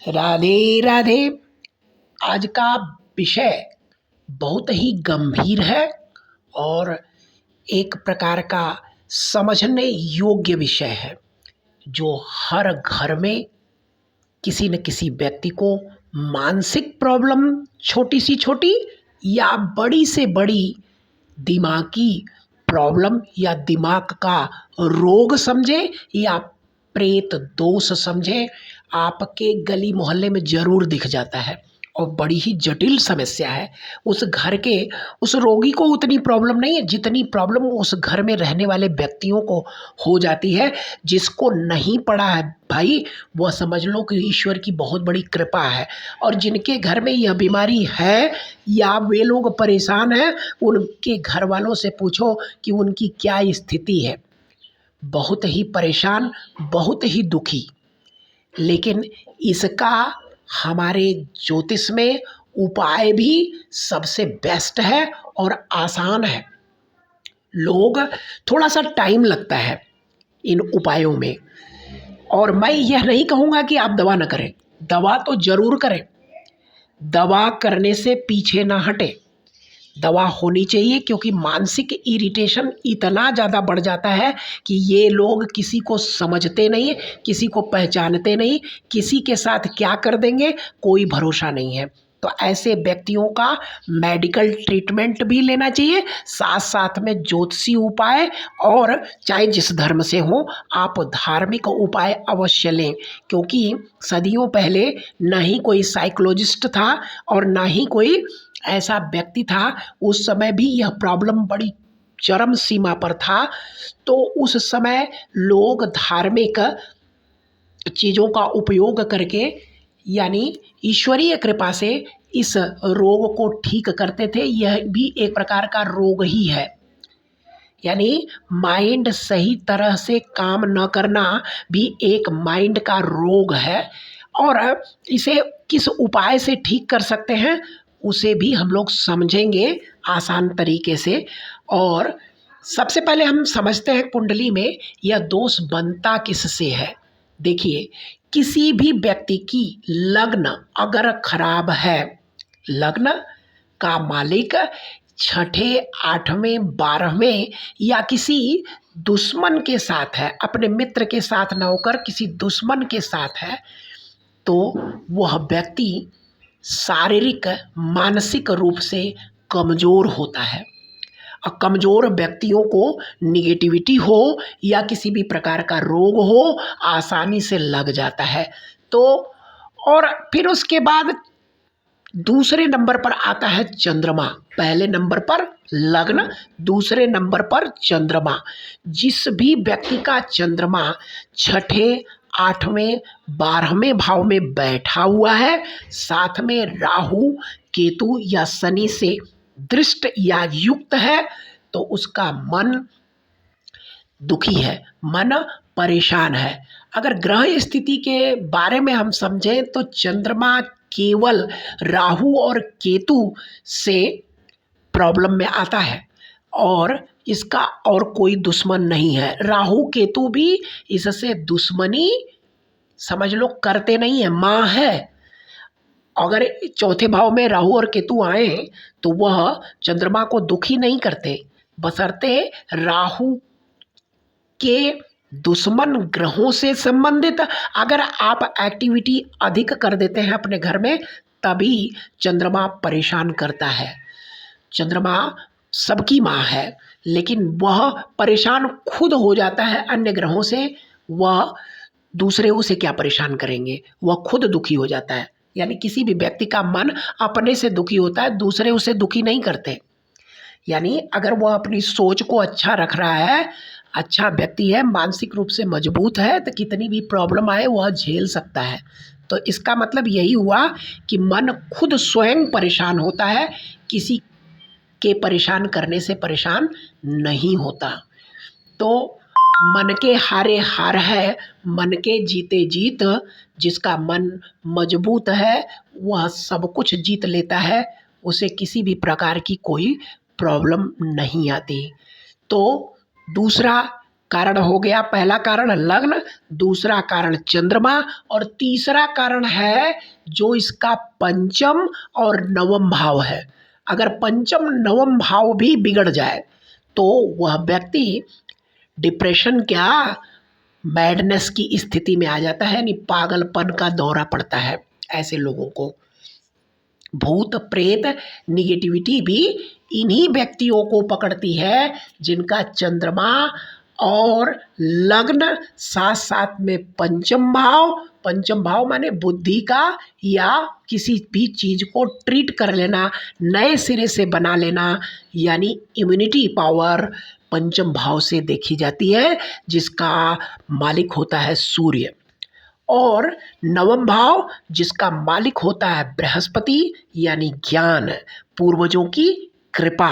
राधे राधे। आज का विषय बहुत ही गंभीर है और एक प्रकार का समझने योग्य विषय है, जो हर घर में किसी न किसी व्यक्ति को मानसिक प्रॉब्लम, छोटी से छोटी या बड़ी से बड़ी दिमागी प्रॉब्लम या दिमाग का रोग समझे या प्रेत दोष समझे, आपके गली मोहल्ले में ज़रूर दिख जाता है और बड़ी ही जटिल समस्या है। उस घर के उस रोगी को उतनी प्रॉब्लम नहीं है जितनी प्रॉब्लम उस घर में रहने वाले व्यक्तियों को हो जाती है। जिसको नहीं पड़ा है भाई, वह समझ लो कि ईश्वर की बहुत बड़ी कृपा है। और जिनके घर में यह बीमारी है या वे लोग परेशान हैं, उनके घर वालों से पूछो कि उनकी क्या स्थिति है। बहुत ही परेशान, बहुत ही दुखी। लेकिन इसका हमारे ज्योतिष में उपाय भी सबसे बेस्ट है और आसान है। लोग थोड़ा सा टाइम लगता है इन उपायों में, और मैं यह नहीं कहूँगा कि आप दवा न करें, दवा तो ज़रूर करें, दवा करने से पीछे ना हटे। दवा होनी चाहिए, क्योंकि मानसिक इरिटेशन इतना ज़्यादा बढ़ जाता है कि ये लोग किसी को समझते नहीं, किसी को पहचानते नहीं, किसी के साथ क्या कर देंगे कोई भरोसा नहीं है। तो ऐसे व्यक्तियों का मेडिकल ट्रीटमेंट भी लेना चाहिए, साथ साथ में ज्योतिषी उपाय, और चाहे जिस धर्म से हो आप धार्मिक उपाय अवश्य लें। क्योंकि सदियों पहले ना ही कोई साइकोलॉजिस्ट था और ना ही कोई ऐसा व्यक्ति था, उस समय भी यह प्रॉब्लम बड़ी चरम सीमा पर था। तो उस समय लोग धार्मिक चीज़ों का उपयोग करके, यानी ईश्वरीय कृपा से, इस रोग को ठीक करते थे। यह भी एक प्रकार का रोग ही है, यानी माइंड सही तरह से काम न करना भी एक माइंड का रोग है। और इसे किस उपाय से ठीक कर सकते हैं उसे भी हम लोग समझेंगे आसान तरीके से। और सबसे पहले हम समझते हैं कुंडली में यह दोष बनता किससे है। देखिए, किसी भी व्यक्ति की लग्न अगर खराब है, लग्न का मालिक छठे, आठवें, 12वें या किसी दुश्मन के साथ है, अपने मित्र के साथ ना होकर किसी दुश्मन के साथ है, तो वह व्यक्ति शारीरिक मानसिक रूप से कमज़ोर होता है। और कमज़ोर व्यक्तियों को निगेटिविटी हो या किसी भी प्रकार का रोग हो, आसानी से लग जाता है। तो और फिर उसके बाद दूसरे नंबर पर आता है चंद्रमा। पहले नंबर पर लग्न, दूसरे नंबर पर चंद्रमा। जिस भी व्यक्ति का चंद्रमा छठे, 8वें, 12वें भाव में बैठा हुआ है, साथ में राहु, केतु या शनि से दृष्ट या युक्त है, तो उसका मन दुखी है, मन परेशान है। अगर ग्रह स्थिति के बारे में हम समझें तो चंद्रमा केवल राहु और केतु से प्रॉब्लम में आता है, और इसका और कोई दुश्मन नहीं है। राहु केतु भी इससे दुश्मनी समझ लो करते नहीं है, माँ है। अगर चौथे भाव में राहु और केतु आए तो वह चंद्रमा को दुखी नहीं करते, बशर्ते राहु के दुश्मन ग्रहों से संबंधित अगर आप एक्टिविटी अधिक कर देते हैं अपने घर में, तभी चंद्रमा परेशान करता है। चंद्रमा सबकी माँ है, लेकिन वह परेशान खुद हो जाता है अन्य ग्रहों से। वह दूसरे उसे क्या परेशान करेंगे, वह खुद दुखी हो जाता है। यानी किसी भी व्यक्ति का मन अपने से दुखी होता है, दूसरे उसे दुखी नहीं करते। यानी अगर वह अपनी सोच को अच्छा रख रहा है, अच्छा व्यक्ति है, मानसिक रूप से मजबूत है, तो कितनी भी प्रॉब्लम आए वह झेल सकता है। तो इसका मतलब यही हुआ कि मन खुद स्वयं परेशान होता है, किसी के परेशान करने से परेशान नहीं होता। तो मन के हारे हार है, मन के जीते जीत। जिसका मन मजबूत है वह सब कुछ जीत लेता है, उसे किसी भी प्रकार की कोई प्रॉब्लम नहीं आती। तो दूसरा कारण हो गया, पहला कारण लग्न, दूसरा कारण चंद्रमा और तीसरा कारण है जो इसका पंचम और नवम भाव है। अगर पंचम नवम भाव भी बिगड़ जाए तो वह व्यक्ति डिप्रेशन क्या, मैडनेस की स्थिति में आ जाता है, यानी पागलपन का दौरा पड़ता है ऐसे लोगों को। भूत प्रेत निगेटिविटी भी इन्हीं व्यक्तियों को पकड़ती है जिनका चंद्रमा और लग्न साथ साथ में पंचम भाव, पंचम भाव माने बुद्धि का या किसी भी चीज को ट्रीट कर लेना, नए सिरे से बना लेना, यानी इम्यूनिटी पावर पंचम भाव से देखी जाती है, जिसका मालिक होता है सूर्य। और नवम भाव जिसका मालिक होता है बृहस्पति, यानी ज्ञान, पूर्वजों की कृपा।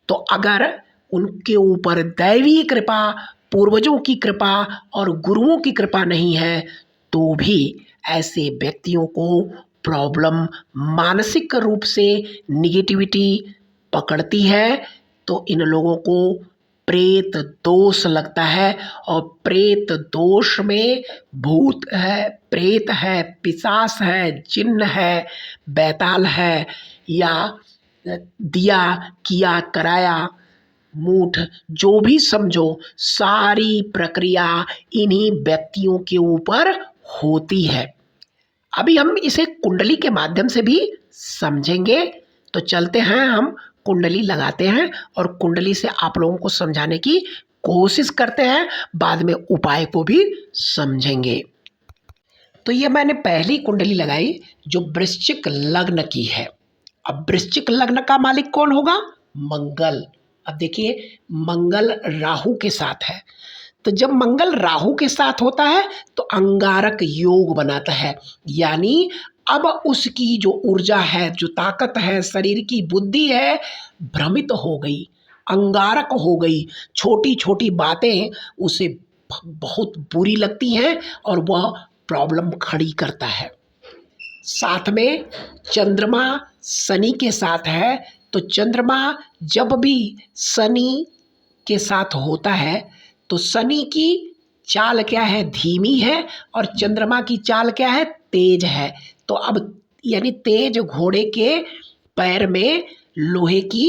तो अगर उनके ऊपर दैवीय कृपा, पूर्वजों की कृपा और गुरुओं की कृपा नहीं है तो भी ऐसे व्यक्तियों को प्रॉब्लम, मानसिक रूप से निगेटिविटी पकड़ती है। तो इन लोगों को प्रेत दोष लगता है, और प्रेत दोष में भूत है, प्रेत है, पिशाच है, जिन्न है, बैताल है, या दिया किया कराया मूठ, जो भी समझो, सारी प्रक्रिया इन्हीं व्यक्तियों के ऊपर होती है। अभी हम इसे कुंडली के माध्यम से भी समझेंगे। तो चलते हैं, हम कुंडली लगाते हैं और कुंडली से आप लोगों को समझाने की कोशिश करते हैं, बाद में उपाय को भी समझेंगे। तो ये मैंने पहली कुंडली लगाई जो वृश्चिक लग्न की है। अब वृश्चिक लग्न का मालिक कौन होगा? मंगल। अब देखिए, मंगल राहु के साथ है, तो जब मंगल राहु के साथ होता है तो अंगारक योग बनाता है, यानी अब उसकी जो ऊर्जा है, जो ताकत है, शरीर की बुद्धि है, भ्रमित हो गई, अंगारक हो गई। छोटी छोटी बातें उसे बहुत बुरी लगती हैं और वह प्रॉब्लम खड़ी करता है। साथ में चंद्रमा शनि के साथ है, तो चंद्रमा जब भी शनि के साथ होता है तो शनि की चाल क्या है? धीमी है, और चंद्रमा की चाल क्या है? तेज है। तो अब यानी तेज घोड़े के पैर में लोहे की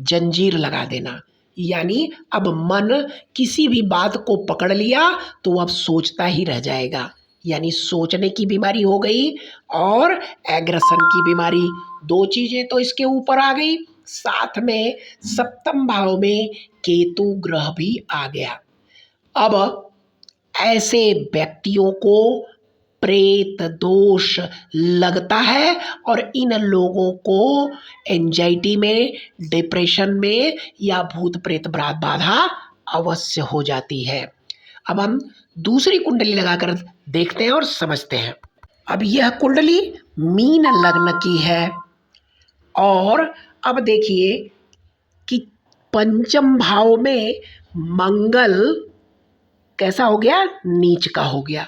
जंजीर लगा देना, यानी अब मन किसी भी बात को पकड़ लिया तो अब सोचता ही रह जाएगा, यानी सोचने की बीमारी हो गई और एग्रेशन की बीमारी, दो चीजें तो इसके ऊपर आ गई। साथ में सप्तम भाव में केतु ग्रह भी आ गया। अब ऐसे व्यक्तियों को प्रेत दोष लगता है और इन लोगों को एंजाइटी में, डिप्रेशन में या भूत प्रेत बाधा अवश्य हो जाती है। अब हम दूसरी कुंडली लगाकर देखते हैं और समझते हैं। अब यह कुंडली मीन लग्न की है, और अब देखिए कि पंचम भाव में मंगल कैसा हो गया? नीच का हो गया,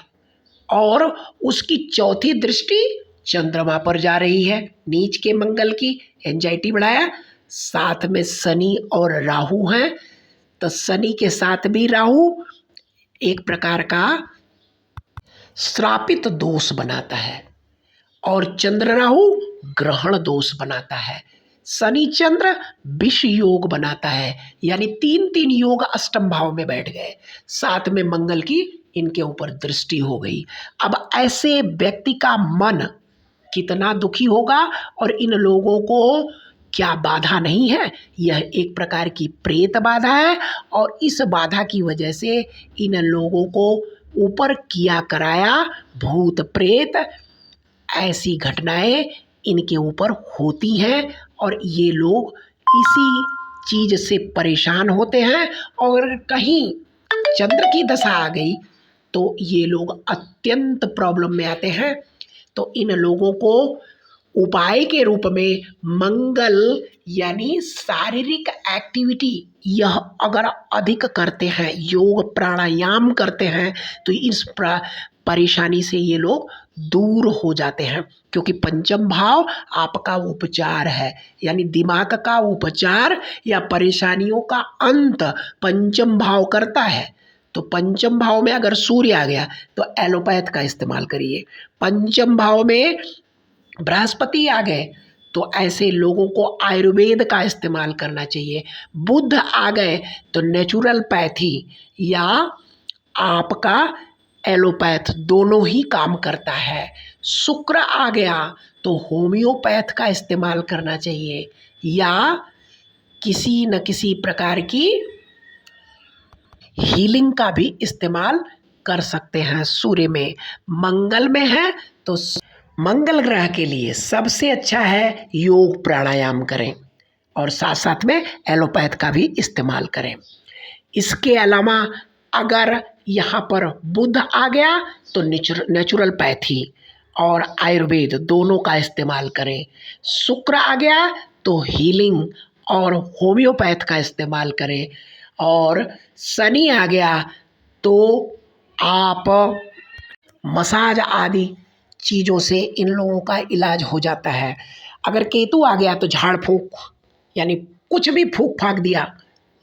और उसकी चौथी दृष्टि चंद्रमा पर जा रही है, नीच के मंगल की, एंजाइटी बढ़ाया। साथ में शनि और राहु हैं, तो शनि के साथ भी राहु एक प्रकार का श्रापित दोष बनाता है, और चंद्र राहु ग्रहण दोष बनाता है। शनि चंद्र विष योग बनाता है, यानी तीन तीन योग अष्टम भाव में बैठ गए, साथ में मंगल की इनके ऊपर दृष्टि हो गई। अब ऐसे व्यक्ति का मन कितना दुखी होगा, और इन लोगों को क्या बाधा नहीं है? यह एक प्रकार की प्रेत बाधा है, और इस बाधा की वजह से इन लोगों को ऊपर किया कराया भूत प्रेत, ऐसी घटनाएं इनके ऊपर होती हैं, और ये लोग इसी चीज से परेशान होते हैं। और कहीं चंद्र की दशा आ गई तो ये लोग अत्यंत प्रॉब्लम में आते हैं। तो इन लोगों को उपाय के रूप में मंगल, यानी शारीरिक एक्टिविटी, यह अगर अधिक करते हैं, योग प्राणायाम करते हैं, तो इस परेशानी से ये लोग दूर हो जाते हैं, क्योंकि पंचम भाव आपका उपचार है, यानी दिमाग का उपचार या परेशानियों का अंत पंचम भाव करता है। तो पंचम भाव में अगर सूर्य आ गया तो एलोपैथ का इस्तेमाल करिए। पंचम भाव में बृहस्पति आ गए तो ऐसे लोगों को आयुर्वेद का इस्तेमाल करना चाहिए। बुध आ गए तो नेचुरलपैथी या आपका एलोपैथ दोनों ही काम करता है। शुक्र आ गया तो होम्योपैथ का इस्तेमाल करना चाहिए या किसी न किसी प्रकार की हीलिंग का भी इस्तेमाल कर सकते हैं। सूर्य में मंगल में है तो मंगल ग्रह के लिए सबसे अच्छा है योग प्राणायाम करें और साथ साथ में एलोपैथ का भी इस्तेमाल करें। इसके अलावा अगर यहाँ पर बुध आ गया तो नेचुरलपैथी और आयुर्वेद दोनों का इस्तेमाल करें। शुक्र आ गया तो हीलिंग और होम्योपैथ का इस्तेमाल करें और शनि आ गया तो आप मसाज आदि चीज़ों से इन लोगों का इलाज हो जाता है। अगर केतु आ गया तो झाड़ फूँक यानी कुछ भी फूँक फाँक दिया,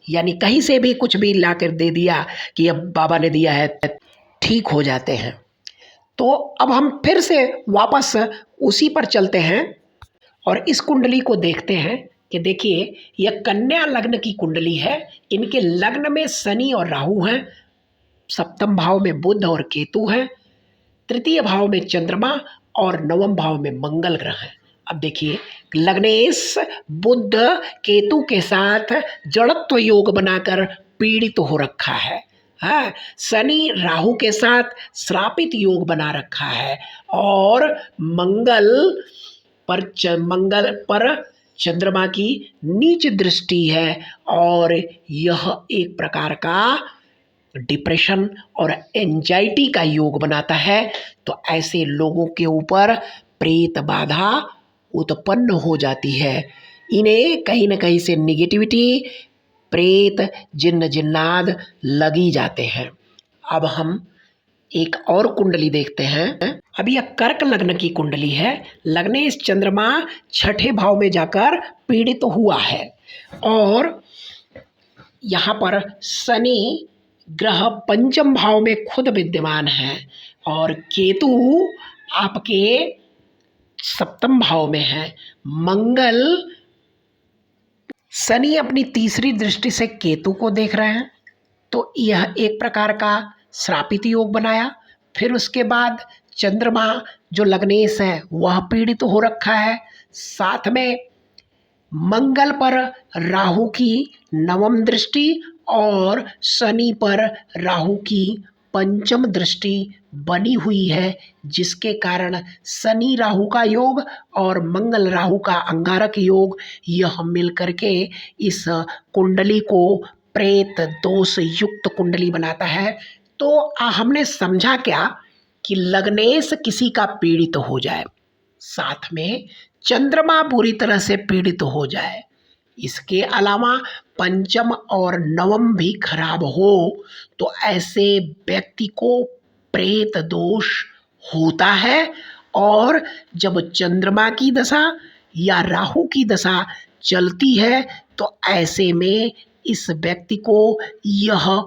यानी कहीं से भी कुछ भी ला कर दे दिया कि अब बाबा ने दिया है, ठीक हो जाते हैं। तो अब हम फिर से वापस उसी पर चलते हैं और इस कुंडली को देखते हैं कि देखिए यह कन्या लग्न की कुंडली है। इनके लग्न में शनि और राहु हैं, सप्तम भाव में बुध और केतु हैं, तृतीय भाव में चंद्रमा और नवम भाव में मंगल ग्रह हैं। अब देखिए लग्नेश बुध केतु के साथ जड़त्व योग बनाकर पीड़ित हो रखा है। हाँ, शनि राहु के साथ श्रापित योग बना रखा है और मंगल पर चंद्रमा की नीच दृष्टि है और यह एक प्रकार का डिप्रेशन और एंजाइटी का योग बनाता है। तो ऐसे लोगों के ऊपर प्रेत बाधा उत्पन्न हो जाती है। इन्हें कहीं न कहीं से निगेटिविटी, प्रेत, जिन्न जिन्नात लगी जाते हैं। अब हम एक और कुंडली देखते हैं। अब यह कर्क लग्न की कुंडली है। लग्नेश चंद्रमा छठे भाव में जाकर पीड़ित हुआ है और यहाँ पर शनि ग्रह पंचम भाव में खुद विद्यमान है और केतु आपके सप्तम भाव में है। मंगल शनि अपनी तीसरी दृष्टि से केतु को देख रहे हैं तो यह एक प्रकार का श्रापित योग बनाया। फिर उसके बाद चंद्रमा जो लग्नेश है वह पीड़ित हो रखा है। साथ में मंगल पर राहु की नवम दृष्टि और शनि पर राहु की पंचम दृष्टि बनी हुई है, जिसके कारण शनि राहु का योग और मंगल राहु का अंगारक योग यह मिलकर के इस कुंडली को प्रेत दोष युक्त कुंडली बनाता है। तो हमने समझा क्या कि लग्नेश किसी का पीड़ित हो जाए, साथ में चंद्रमा पूरी तरह से पीड़ित हो जाए, इसके अलावा पंचम और नवम भी खराब हो तो ऐसे व्यक्ति को प्रेत दोष होता है। और जब चंद्रमा की दशा या राहु की दशा चलती है तो ऐसे में इस व्यक्ति को यह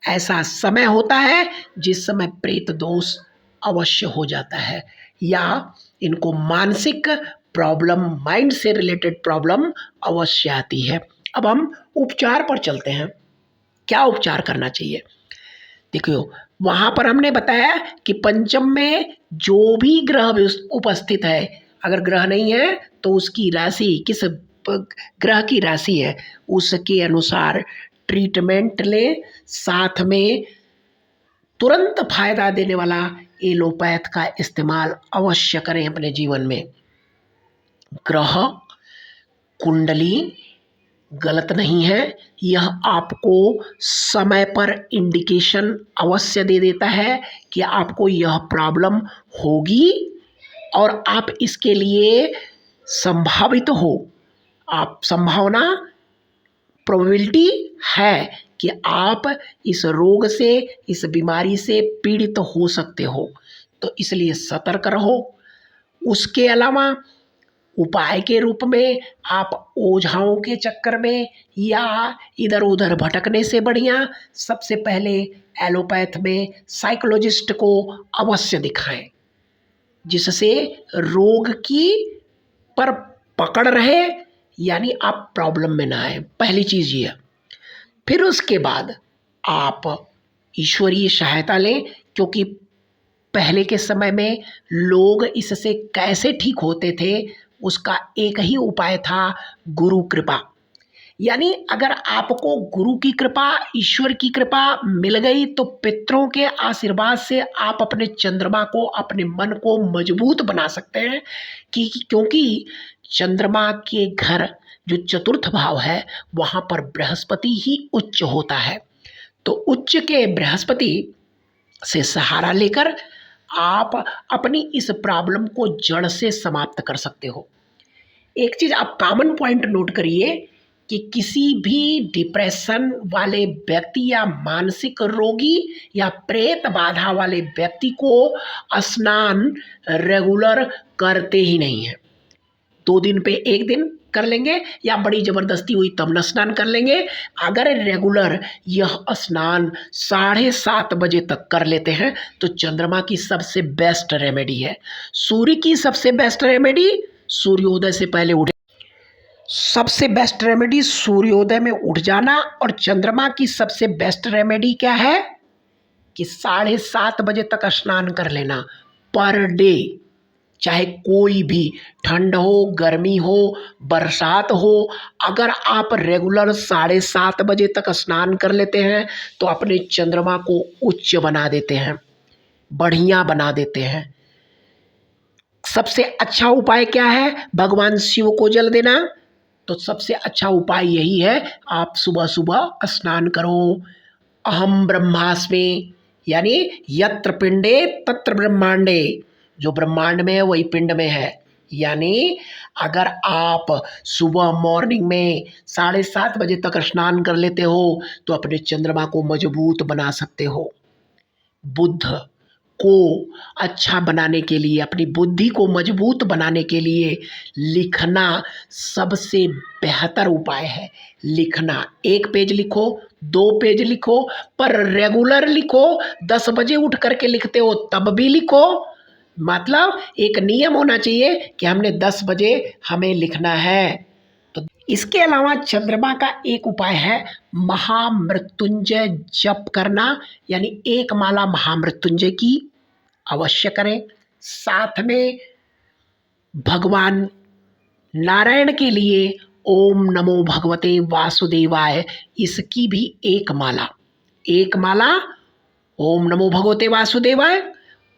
ऐसा समय होता है जिस समय प्रेत दोष अवश्य हो जाता है या इनको मानसिक प्रॉब्लम, माइंड से रिलेटेड प्रॉब्लम अवश्य आती है। अब हम उपचार पर चलते हैं, क्या उपचार करना चाहिए। देखियो वहाँ पर हमने बताया कि पंचम में जो भी ग्रह उपस्थित है, अगर ग्रह नहीं है तो उसकी राशि, किस ग्रह की राशि है उसके अनुसार ट्रीटमेंट ले। साथ में तुरंत फायदा देने वाला एलोपैथ का इस्तेमाल अवश्य करें अपने जीवन में। ग्रह कुंडली गलत नहीं है, यह आपको समय पर इंडिकेशन अवश्य दे देता है कि आपको यह प्रॉब्लम होगी और आप इसके लिए संभावित हो, आप संभावना प्रोबेबिलिटी है कि आप इस रोग से, इस बीमारी से पीड़ित हो सकते हो, तो इसलिए सतर्क रहो। उसके अलावा उपाय के रूप में आप ओझाओं के चक्कर में या इधर उधर भटकने से बढ़िया सबसे पहले एलोपैथ में साइकोलॉजिस्ट को अवश्य दिखाएं, जिससे रोग की पर पकड़ रहे, यानी आप प्रॉब्लम में ना आए। पहली चीज़ ये। फिर उसके बाद आप ईश्वरीय सहायता लें, क्योंकि पहले के समय में लोग इससे कैसे ठीक होते थे उसका एक ही उपाय था, गुरु कृपा। यानी अगर आपको गुरु की कृपा, ईश्वर की कृपा मिल गई तो पितरों के आशीर्वाद से आप अपने चंद्रमा को, अपने मन को मजबूत बना सकते हैं क्योंकि चंद्रमा के घर जो चतुर्थ भाव है वहाँ पर बृहस्पति ही उच्च होता है। तो उच्च के बृहस्पति से सहारा लेकर आप अपनी इस प्रॉब्लम को जड़ से समाप्त कर सकते हो। एक चीज़ आप कॉमन पॉइंट नोट करिए कि किसी भी डिप्रेशन वाले व्यक्ति या मानसिक रोगी या प्रेत बाधा वाले व्यक्ति को स्नान रेगुलर करते ही नहीं है। 2 दिन पे 1 दिन कर लेंगे या बड़ी ज़बरदस्ती हुई तब न स्नान कर लेंगे। अगर रेगुलर यह स्नान 7:30 बजे तक कर लेते हैं तो चंद्रमा की सबसे बेस्ट रेमेडी है। सूर्य की सबसे बेस्ट रेमेडी सूर्योदय से पहले उठे, सबसे बेस्ट रेमेडी सूर्योदय में उठ जाना। और चंद्रमा की सबसे बेस्ट रेमेडी क्या है कि 7:30 बजे तक स्नान कर लेना पर डे। चाहे कोई भी ठंड हो, गर्मी हो, बरसात हो, अगर आप रेगुलर 7:30 बजे तक स्नान कर लेते हैं तो अपने चंद्रमा को उच्च बना देते हैं, बढ़िया बना देते हैं। सबसे अच्छा उपाय क्या है? भगवान शिव को जल देना। तो सबसे अच्छा उपाय यही है, आप सुबह सुबह स्नान करो। अहम ब्रह्मास्मि, यानी यत्र पिंडे तत्र ब्रह्मांडे, जो ब्रह्मांड में है वही पिंड में है। यानी अगर आप सुबह मॉर्निंग में 7:30 बजे तक स्नान कर लेते हो तो अपने चंद्रमा को मजबूत बना सकते हो। बुद्ध को अच्छा बनाने के लिए, अपनी बुद्धि को मजबूत बनाने के लिए लिखना सबसे बेहतर उपाय है। लिखना 1 पेज लिखो, 2 पेज लिखो, पर रेगुलर लिखो। 10 बजे उठ करके लिखते हो तब भी लिखो। मतलब एक नियम होना चाहिए कि हमने 10 बजे हमें लिखना है। तो इसके अलावा चंद्रमा का एक उपाय है महामृत्युंजय जप करना, यानी 1 माला महामृत्युंजय की अवश्य करें। साथ में भगवान नारायण के लिए ओम नमो भगवते वासुदेवाय, इसकी भी 1 माला ओम नमो भगवते वासुदेवाय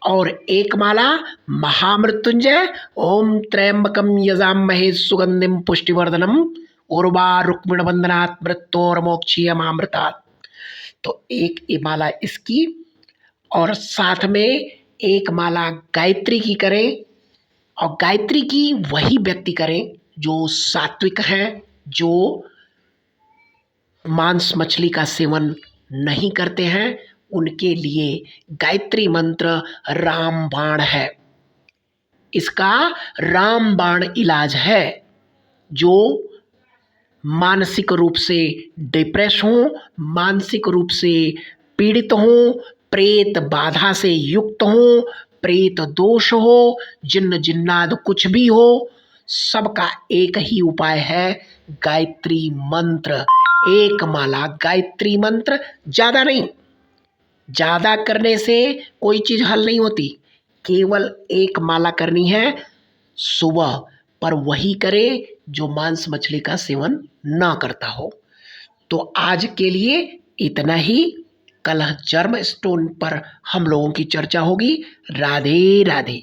और 1 माला महामृत्युंजय ओम त्र्यंबकम यजामहे सुगंधिम पुष्टिवर्धनम उर्वारुक्मिण बंधनात् मृत्योर्मोक्षीयमामृतात्। तो 1 माला इसकी, और साथ में 1 माला गायत्री की करें। और गायत्री की वही व्यक्ति करें जो सात्विक हैं, जो मांस मछली का सेवन नहीं करते हैं। उनके लिए गायत्री मंत्र रामबाण है। इसका रामबाण इलाज है। जो मानसिक रूप से डिप्रेस हों, मानसिक रूप से पीड़ित हों, प्रेत बाधा से युक्त हों, प्रेत दोष हो, जिन्न जिन्नाद कुछ भी हो, सबका एक ही उपाय है, गायत्री मंत्र। 1 माला गायत्री मंत्र, ज़्यादा नहीं। ज़्यादा करने से कोई चीज़ हल नहीं होती। केवल 1 माला करनी है सुबह, पर वही करे जो मांस मछली का सेवन ना करता हो। तो आज के लिए इतना ही। कल जर्म स्टोन पर हम लोगों की चर्चा होगी। राधे राधे।